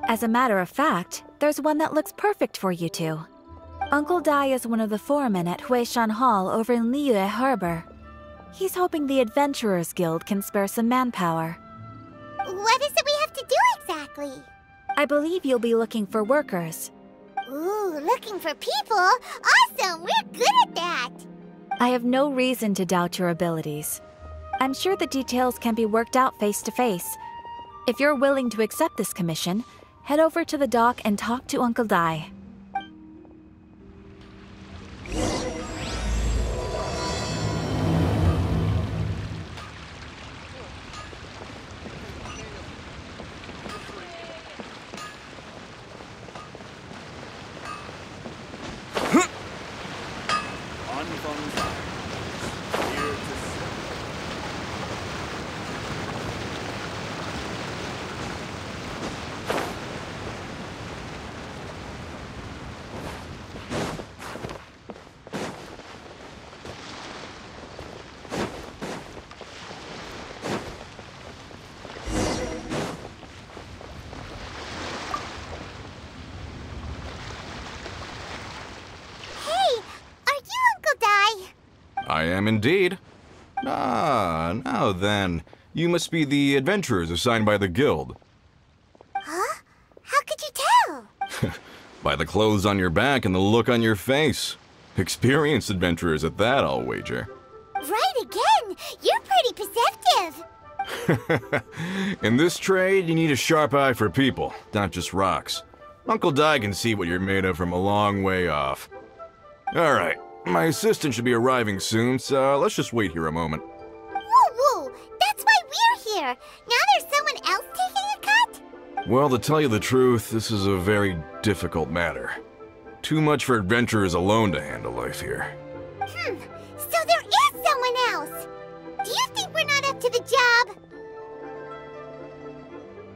As a matter of fact, there's one that looks perfect for you two. Uncle Dai is one of the foremen at Huishan Hall over in Liyue Harbor. He's hoping the Adventurers Guild can spare some manpower. What is it we have to do exactly? I believe you'll be looking for workers. Ooh, looking for people? Awesome! We're good at that! I have no reason to doubt your abilities. I'm sure the details can be worked out face to face. If you're willing to accept this commission, head over to the dock and talk to Uncle Dai. I am indeed. Ah, now then. You must be the adventurers assigned by the guild. Huh? How could you tell? By the clothes on your back and the look on your face. Experienced adventurers at that, I'll wager. Right again! You're pretty perceptive! In this trade, you need a sharp eye for people, not just rocks. Uncle Dai can see what you're made of from a long way off. Alright. My assistant should be arriving soon, so let's just wait here a moment. Woo-woo! That's why we're here! Now there's someone else taking a cut? Well, to tell you the truth, this is a very difficult matter. Too much for adventurers alone to handle life here. So there is someone else! Do you think we're not up to the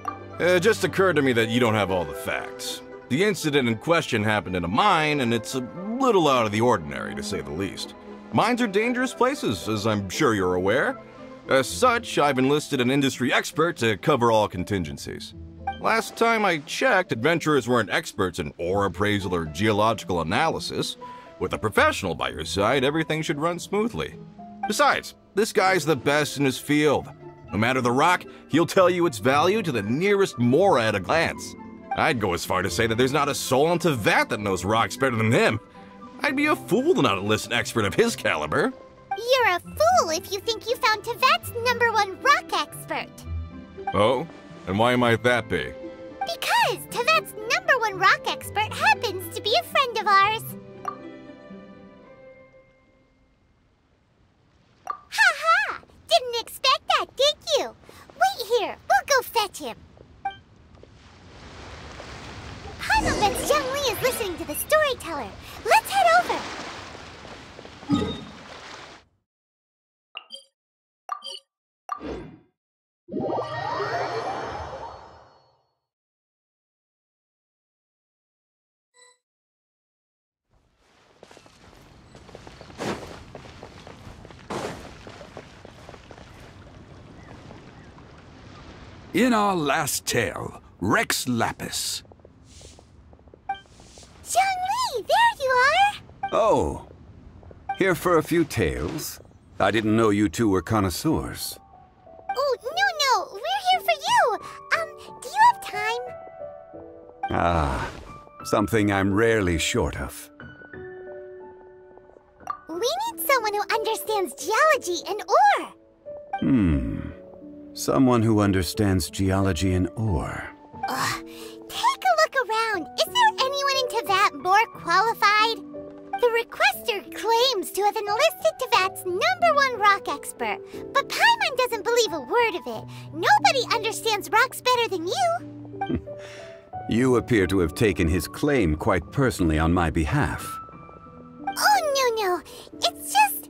job? It just occurred to me that you don't have all the facts. The incident in question happened in a mine, and it's a little out of the ordinary, to say the least. Mines are dangerous places, as I'm sure you're aware. As such, I've enlisted an industry expert to cover all contingencies. Last time I checked, adventurers weren't experts in ore appraisal or geological analysis. With a professional by your side, everything should run smoothly. Besides, this guy's the best in his field. No matter the rock, he'll tell you its value to the nearest mora at a glance. I'd go as far to say that there's not a soul on Tevat that knows rocks better than him. I'd be a fool to not enlist an expert of his caliber. You're a fool if you think you found Tevat's #1 rock expert. Oh? And why might that be? Because Tevat's #1 rock expert happens to be a friend of ours. Ha-ha! Didn't expect that, did you? Wait here, we'll go fetch him. Paimon Young Lee is listening to the storyteller. Let's head over. In our last tale, Rex Lapis. Zhongli, there you are! Oh, here for a few tales? I didn't know you two were connoisseurs. Oh, no, we're here for you! Do you have time? Ah, something I'm rarely short of. We need someone who understands geology and ore! Someone who understands geology and ore. Take a look around. Is there anyone in Teyvat more qualified? The requester claims to have enlisted Teyvat's #1 rock expert, but Paimon doesn't believe a word of it. Nobody understands rocks better than you. You appear to have taken his claim quite personally on my behalf. Oh, no. It's just...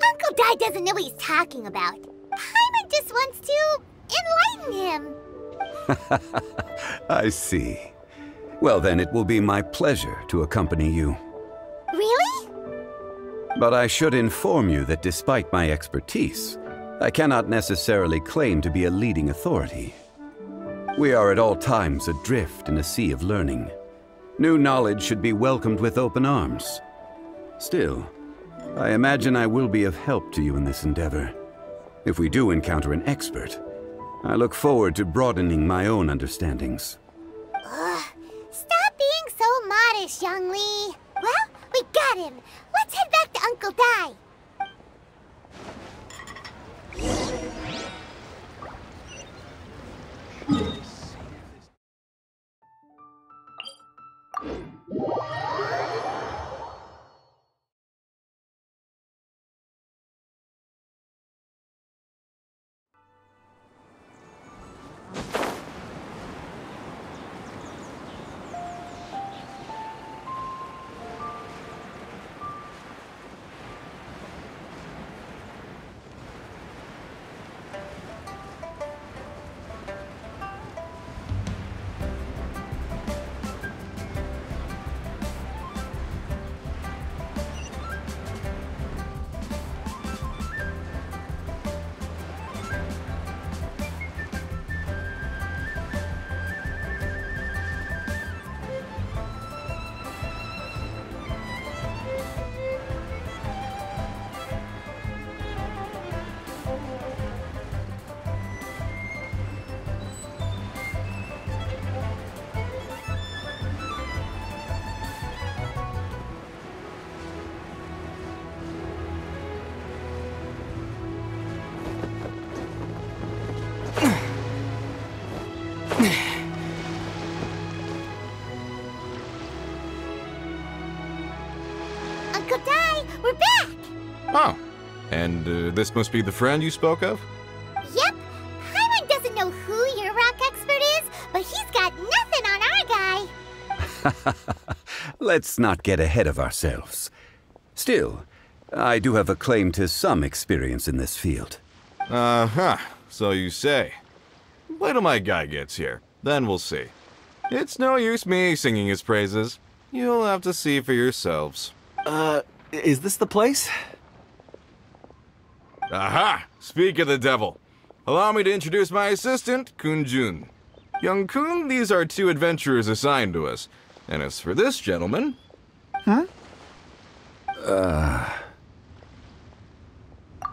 Uncle Dai doesn't know what he's talking about. Paimon just wants to enlighten him. I see. Well, then it will be my pleasure to accompany you. Really? But I should inform you that despite my expertise, I cannot necessarily claim to be a leading authority. We are at all times adrift in a sea of learning. New knowledge should be welcomed with open arms. Still, I imagine I will be of help to you in this endeavor. If we do encounter an expert, I look forward to broadening my own understandings. Stop being so modest, Zhongli. Well, we got him. Let's head back to Uncle Dai. Uncle Dai, we're back! Oh, and this must be the friend you spoke of? Yep. Paimon doesn't know who your rock expert is, but he's got nothing on our guy. Let's not get ahead of ourselves. Still, I do have a claim to some experience in this field. Uh-huh, so you say. Wait till my guy gets here, then we'll see. It's no use me singing his praises. You'll have to see for yourselves. Is this the place? Aha! Speak of the devil. Allow me to introduce my assistant, Kun-jun. Young Kun, these are 2 adventurers assigned to us. And as for this gentleman...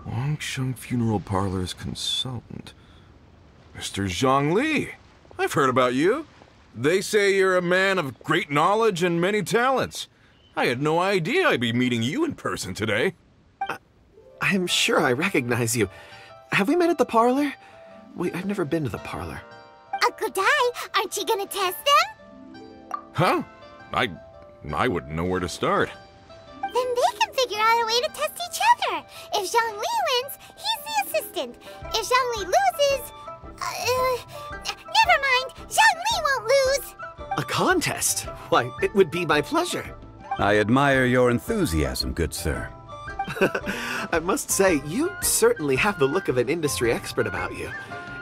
Wangsheng Funeral Parlor's consultant. Mr. Zhongli. I've heard about you. They say you're a man of great knowledge and many talents. I had no idea I'd be meeting you in person today. I'm sure I recognize you. Have we met at the parlor? I've never been to the parlor. Uncle Dai, aren't you gonna test them? Huh? I wouldn't know where to start. Then they can figure out a way to test each other. If Zhongli wins, he's the assistant. If Zhongli loses... never mind. Zhongli won't lose. A contest? Why, it would be my pleasure. I admire your enthusiasm, good sir. I must say, you certainly have the look of an industry expert about you.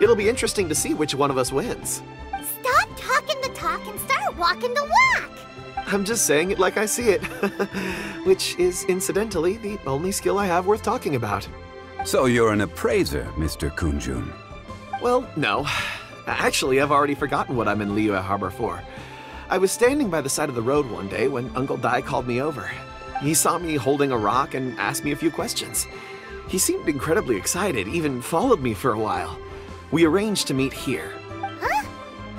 It'll be interesting to see which one of us wins. Stop talking the talk and start walking the walk. I'm just saying it like I see it. Which is, incidentally, the only skill I have worth talking about. So you're an appraiser, Mr. Kun-jun. Well, no. Actually, I've already forgotten what I'm in Liyue Harbor for. I was standing by the side of the road one day when Uncle Dai called me over. He saw me holding a rock and asked me a few questions. He seemed incredibly excited, even followed me for a while. We arranged to meet here. Huh?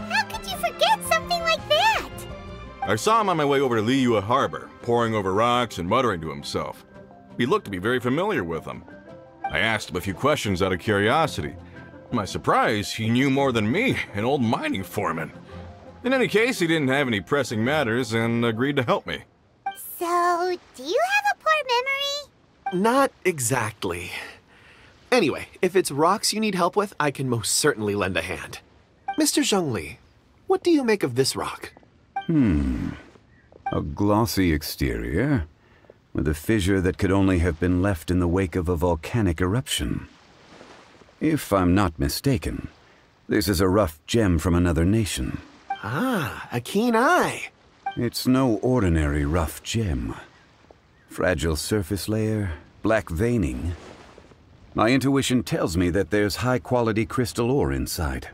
How could you forget something like that? I saw him on my way over to Liyue Harbor, poring over rocks and muttering to himself. He looked to be very familiar with them. I asked him a few questions out of curiosity. To my surprise, he knew more than me, an old mining foreman. In any case, he didn't have any pressing matters and agreed to help me. So, do you have a poor memory? Not exactly. Anyway, if it's rocks you need help with, I can most certainly lend a hand. Mr. Zhongli, what do you make of this rock? A glossy exterior, with a fissure that could only have been left in the wake of a volcanic eruption. If I'm not mistaken, this is a rough gem from another nation. Ah, a keen eye. It's no ordinary rough gem. Fragile surface layer, black veining. My intuition tells me that there's high-quality crystal ore inside.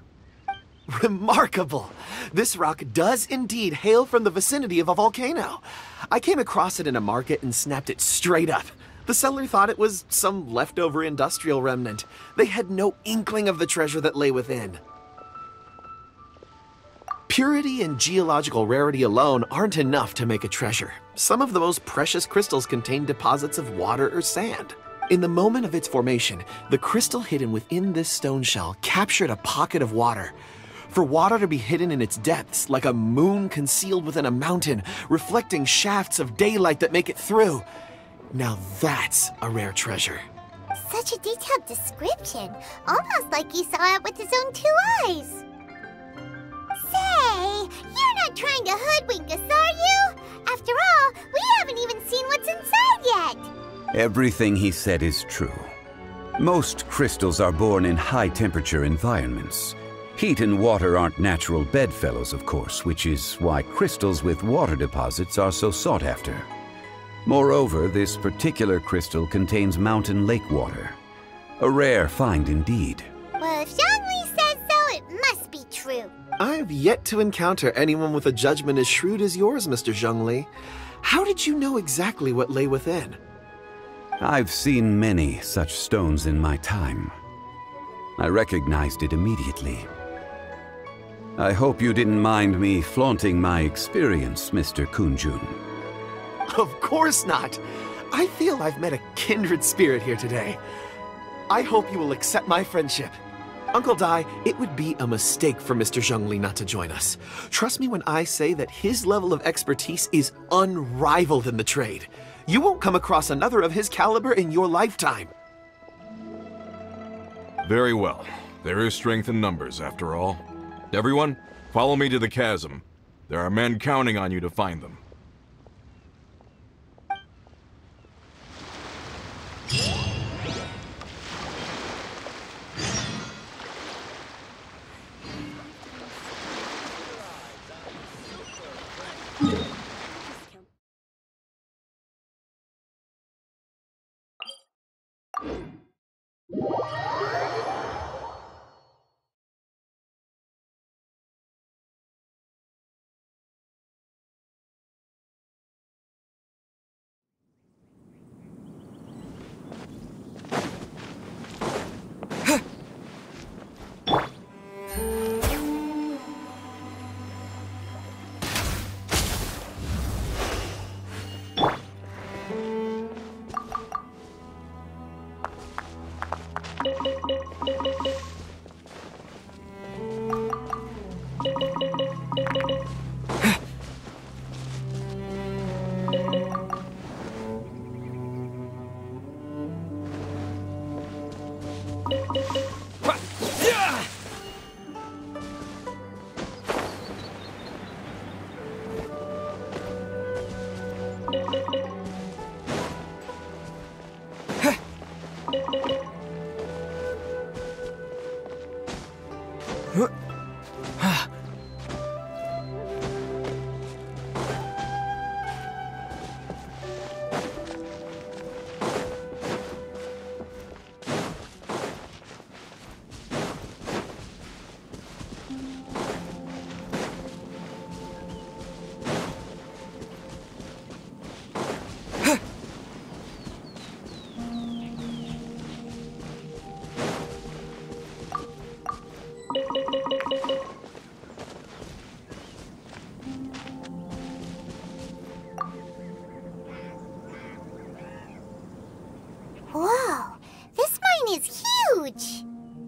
Remarkable! This rock does indeed hail from the vicinity of a volcano. I came across it in a market and snapped it straight up. The seller thought it was some leftover industrial remnant. They had no inkling of the treasure that lay within. Purity and geological rarity alone aren't enough to make a treasure. Some of the most precious crystals contain deposits of water or sand. In the moment of its formation, the crystal hidden within this stone shell captured a pocket of water. For water to be hidden in its depths, like a moon concealed within a mountain, reflecting shafts of daylight that make it through. Now that's a rare treasure. Such a detailed description, almost like he saw it with his own 2 eyes. Say, you're not trying to hoodwink us, are you? After all, we haven't even seen what's inside yet. Everything he said is true. Most crystals are born in high-temperature environments. Heat and water aren't natural bedfellows, of course, which is why crystals with water deposits are so sought after. Moreover, this particular crystal contains mountain lake water. A rare find indeed. Well, if Zhongli says so, it must be true. I've yet to encounter anyone with a judgment as shrewd as yours, Mr. Zhongli. How did you know exactly what lay within? I've seen many such stones in my time. I recognized it immediately. I hope you didn't mind me flaunting my experience, Mr. Kunjun. Of course not. I feel I've met a kindred spirit here today. I hope you will accept my friendship. Uncle Dai, it would be a mistake for Mr. Zhongli not to join us. Trust me when I say that his level of expertise is unrivaled in the trade. You won't come across another of his caliber in your lifetime. Very well. There is strength in numbers, after all. Everyone, follow me to the chasm. There are men counting on you to find them.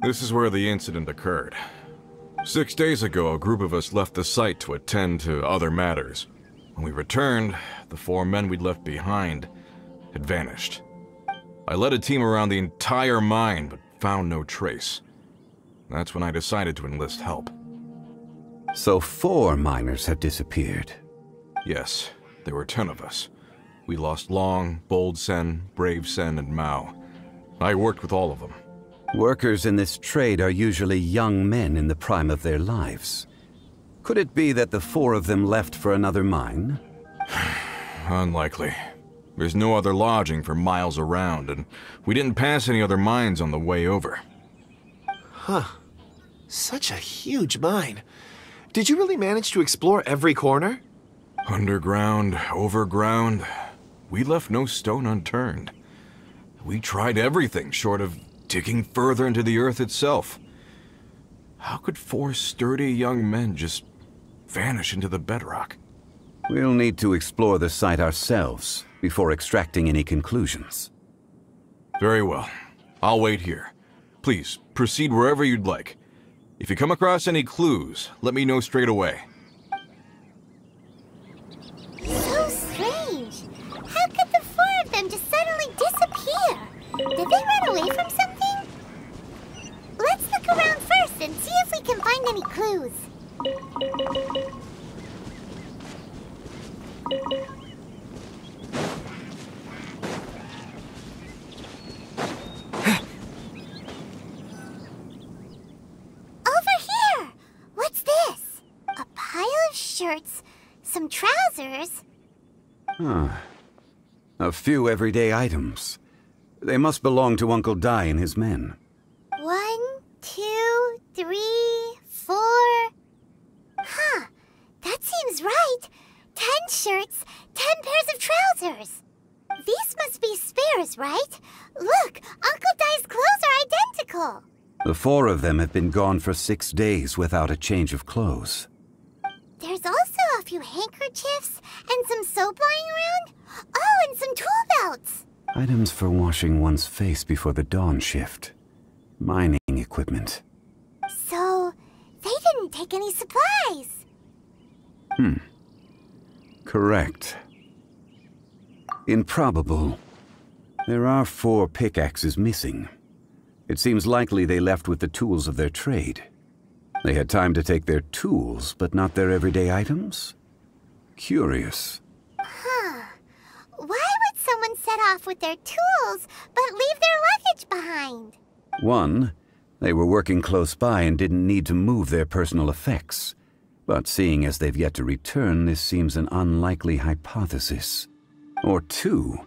This is where the incident occurred. 6 days ago, a group of us left the site to attend to other matters. When we returned, the 4 men we'd left behind had vanished. I led a team around the entire mine, but found no trace. That's when I decided to enlist help. So 4 miners have disappeared. Yes, there were 10 of us. We lost Long, Bold Sen, Brave Sen, and Mao. I worked with all of them. Workers in this trade are usually young men in the prime of their lives. Could it be that the 4 of them left for another mine? Unlikely. There's no other lodging for miles around, and we didn't pass any other mines on the way over. Huh. Such a huge mine. Did you really manage to explore every corner? Underground, overground, we left no stone unturned. We tried everything short of digging further into the earth itself. How could 4 sturdy young men just vanish into the bedrock? We'll need to explore the site ourselves before extracting any conclusions. Very well. I'll wait here. Please, proceed wherever you'd like. If you come across any clues, let me know straight away. So strange. How could the 4 of them just suddenly disappear? Did they run away from something? Let's look around first and see if we can find any clues. Over here! What's this? A pile of shirts, some trousers. Huh. A few everyday items. They must belong to Uncle Dai and his men. 1, 2, 3, 4. Huh. That seems right. 10 shirts, 10 pairs of trousers. These must be spares, right? Look, Uncle Dai's clothes are identical. The 4 of them have been gone for 6 days without a change of clothes. There's also a few handkerchiefs and some soap lying around. Oh, and some tool belts. Items for washing one's face before the dawn shift. Mining equipment. So, they didn't take any supplies. Correct. Improbable. There are 4 pickaxes missing. It seems likely they left with the tools of their trade. They had time to take their tools, but not their everyday items? Curious. Huh. Why would someone set off with their tools, but leave their luggage behind? 1, they were working close by and didn't need to move their personal effects. But seeing as they've yet to return, this seems an unlikely hypothesis. Or 2,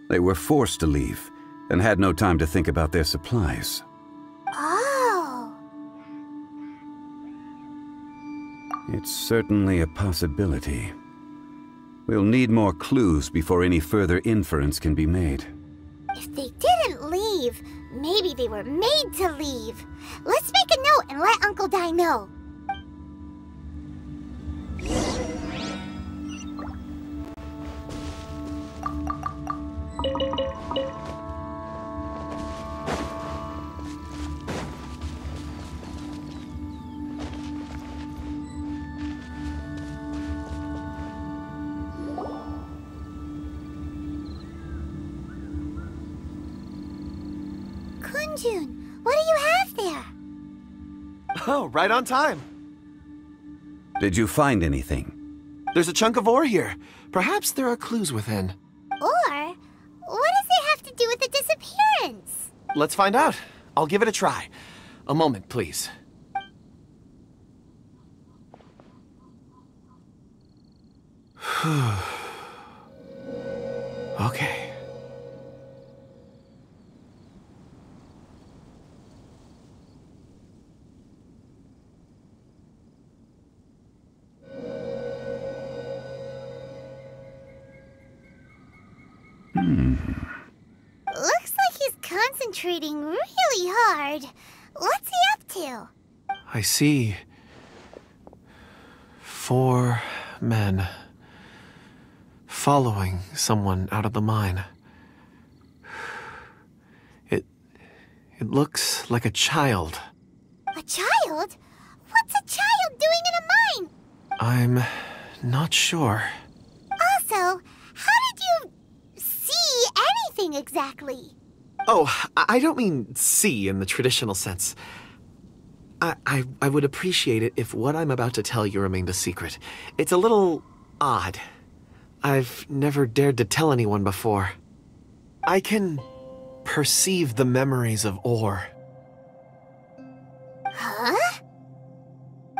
they were forced to leave and had no time to think about their supplies. Oh. It's certainly a possibility. We'll need more clues before any further inference can be made. If they didn't leave, maybe they were made to leave. Let's make a note and let Uncle Dai know. Kunjun, what do you have there? Oh, right on time. Did you find anything? There's a chunk of ore here. Perhaps there are clues within. Or, what does it have to do with the disappearance? Let's find out. I'll give it a try. A moment, please. Okay. Looks like he's concentrating really hard. What's he up to? I see 4 men following someone out of the mine. It looks like a child. A child? What's a child doing in a mine? I'm not sure. Also, how did you see anything exactly? Oh, I don't mean see in the traditional sense. I would appreciate it if what I'm about to tell you remained a secret. It's a little odd. I've never dared to tell anyone before. I can perceive the memories of ore. Huh?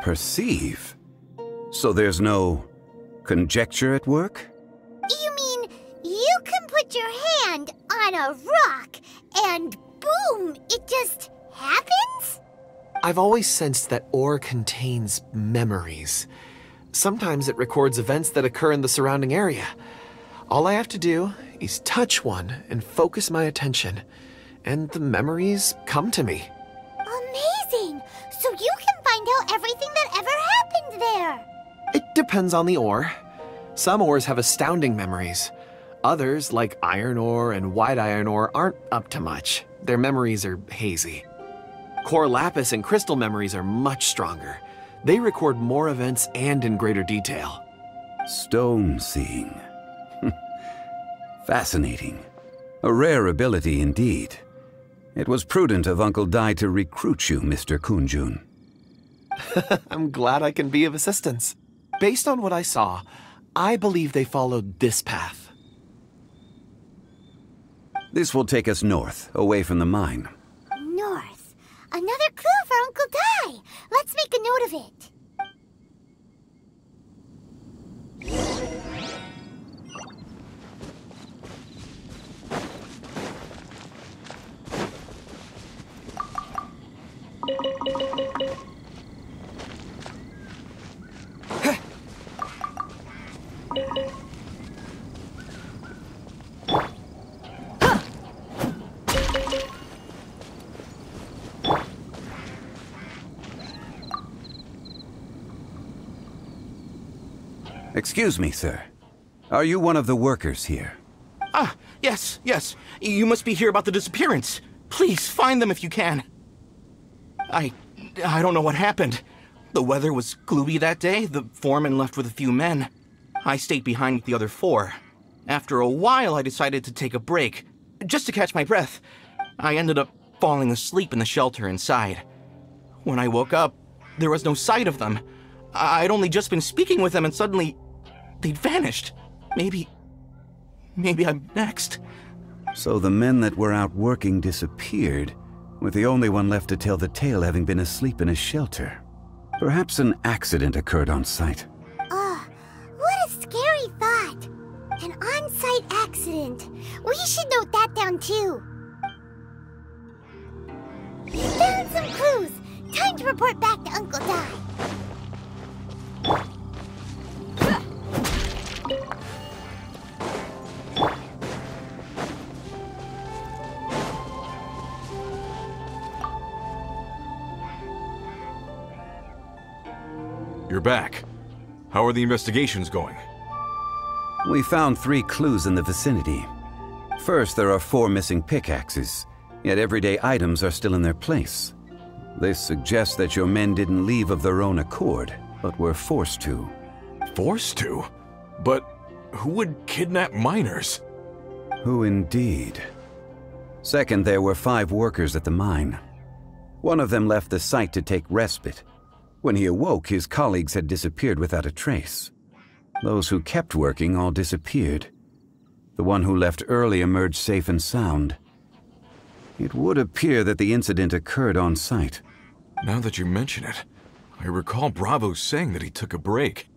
Perceive? So there's no conjecture at work? You mean you can put your hand on a rock and boom, it just happens? I've always sensed that ore contains memories. Sometimes it records events that occur in the surrounding area. All I have to do is touch one and focus my attention, and the memories come to me. Amazing! So you can find out everything that ever happened there. It depends on the ore. Some ores have astounding memories. Others, like iron ore and white iron ore, aren't up to much. Their memories are hazy. Core lapis and crystal memories are much stronger. They record more events and in greater detail. Stone seeing. Fascinating. A rare ability indeed. It was prudent of Uncle Dai to recruit you, Mr. Kunjun. I'm glad I can be of assistance. Based on what I saw, I believe they followed this path. This will take us north, away from the mine. North. Another clue for Uncle Dai. Let's make a note of it. Excuse me, sir. Are you one of the workers here? Ah, yes. You must be here about the disappearance. Please, find them if you can. I don't know what happened. The weather was gloomy that day. The foreman left with a few men. I stayed behind with the other 4. After a while, I decided to take a break, just to catch my breath. I ended up falling asleep in the shelter inside. When I woke up, there was no sight of them. I'd only just been speaking with them and suddenly they'd vanished. Maybe I'm next. So the men that were out working disappeared, with the only one left to tell the tale having been asleep in a shelter. Perhaps an accident occurred on site. What a scary thought. An on-site accident. We should note that down too. Found some clues. Time to report back to Uncle Dai. You're back. How are the investigations going? We found 3 clues in the vicinity. First, there are 4 missing pickaxes, yet everyday items are still in their place. This suggests that your men didn't leave of their own accord, but were forced to. Forced to? But who would kidnap miners? Who indeed? Second, there were 5 workers at the mine. One of them left the site to take respite. When he awoke, his colleagues had disappeared without a trace. Those who kept working all disappeared. The one who left early emerged safe and sound. It would appear that the incident occurred on site. Now that you mention it, I recall Bravo saying that he took a break.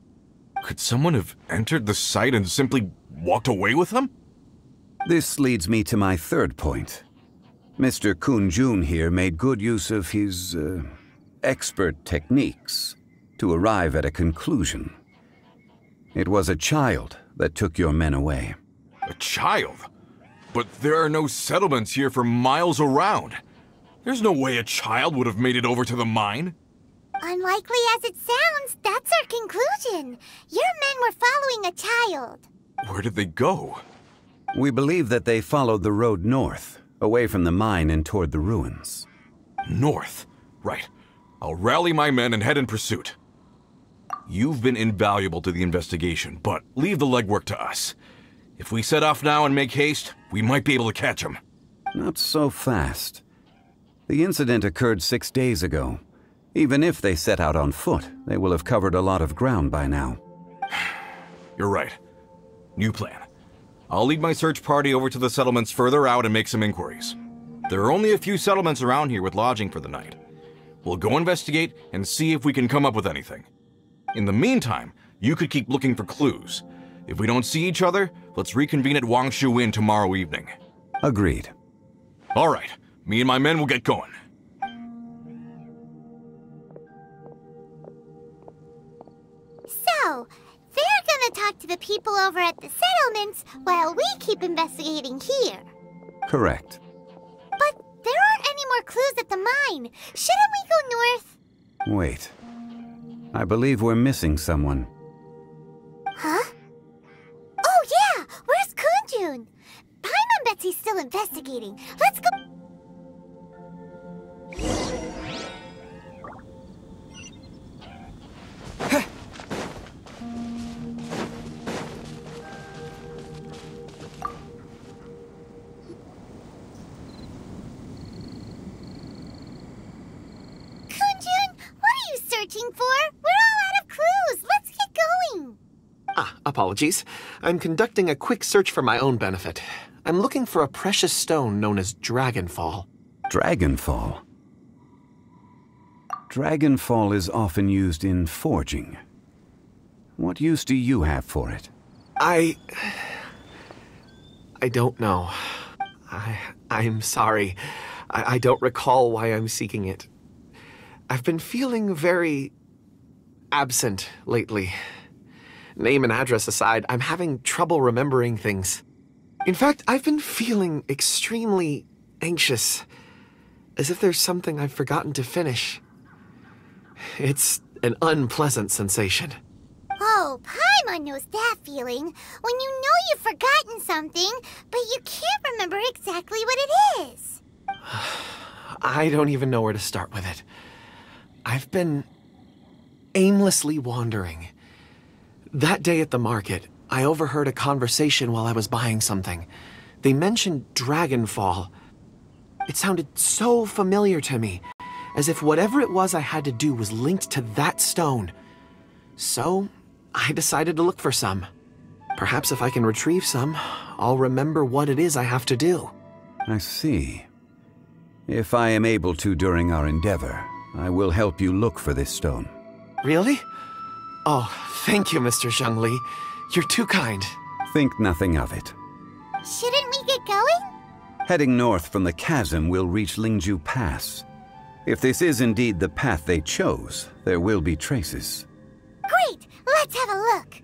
Could someone have entered the site and simply walked away with them? This leads me to my third point. Mr. Kunjun here made good use of his, expert techniques to arrive at a conclusion. It was a child that took your men away. A child? But there are no settlements here for miles around. There's no way a child would have made it over to the mine. Unlikely as it sounds, that's our conclusion. Your men were following a child. Where did they go? We believe that they followed the road north, away from the mine and toward the ruins. North. Right. I'll rally my men and head in pursuit. You've been invaluable to the investigation, but leave the legwork to us. If we set off now and make haste, we might be able to catch them. Not so fast. The incident occurred 6 days ago. Even if they set out on foot, they will have covered a lot of ground by now. You're right. New plan. I'll lead my search party over to the settlements further out and make some inquiries. There are only a few settlements around here with lodging for the night. We'll go investigate and see if we can come up with anything. In the meantime, you could keep looking for clues. If we don't see each other, let's reconvene at Wangshu Inn tomorrow evening. Agreed. All right. Me and my men will get going. So, they're gonna talk to the people over at the settlements while we keep investigating here. Correct. But there aren't any more clues at the mine. Shouldn't we go north? Wait. I believe we're missing someone. Huh? Oh yeah! Where's Kunjun? Paimon bets he's still investigating. Let's go... Searching for? We're all out of clues. Let's get going. Apologies. I'm conducting a quick search for my own benefit. I'm looking for a precious stone known as Dragonfall. Dragonfall? Dragonfall is often used in forging. What use do you have for it? I don't know. I'm sorry. I don't recall why I'm seeking it. I've been feeling very absent lately. Name and address aside, I'm having trouble remembering things. In fact, I've been feeling extremely anxious, as if there's something I've forgotten to finish. It's an unpleasant sensation. Oh, Paimon knows that feeling. When you know you've forgotten something, but you can't remember exactly what it is. I don't even know where to start with it. I've been aimlessly wandering. That day at the market, I overheard a conversation while I was buying something. They mentioned Dragonfall. It sounded so familiar to me, as if whatever it was I had to do was linked to that stone. So, I decided to look for some. Perhaps if I can retrieve some, I'll remember what it is I have to do. I see. If I am able to during our endeavor, I will help you look for this stone. Really? Oh, thank you, Mr. Zhengli. You're too kind. Think nothing of it. Shouldn't we get going? Heading north from the chasm, we'll reach Lingju Pass. If this is indeed the path they chose, there will be traces. Great! Let's have a look.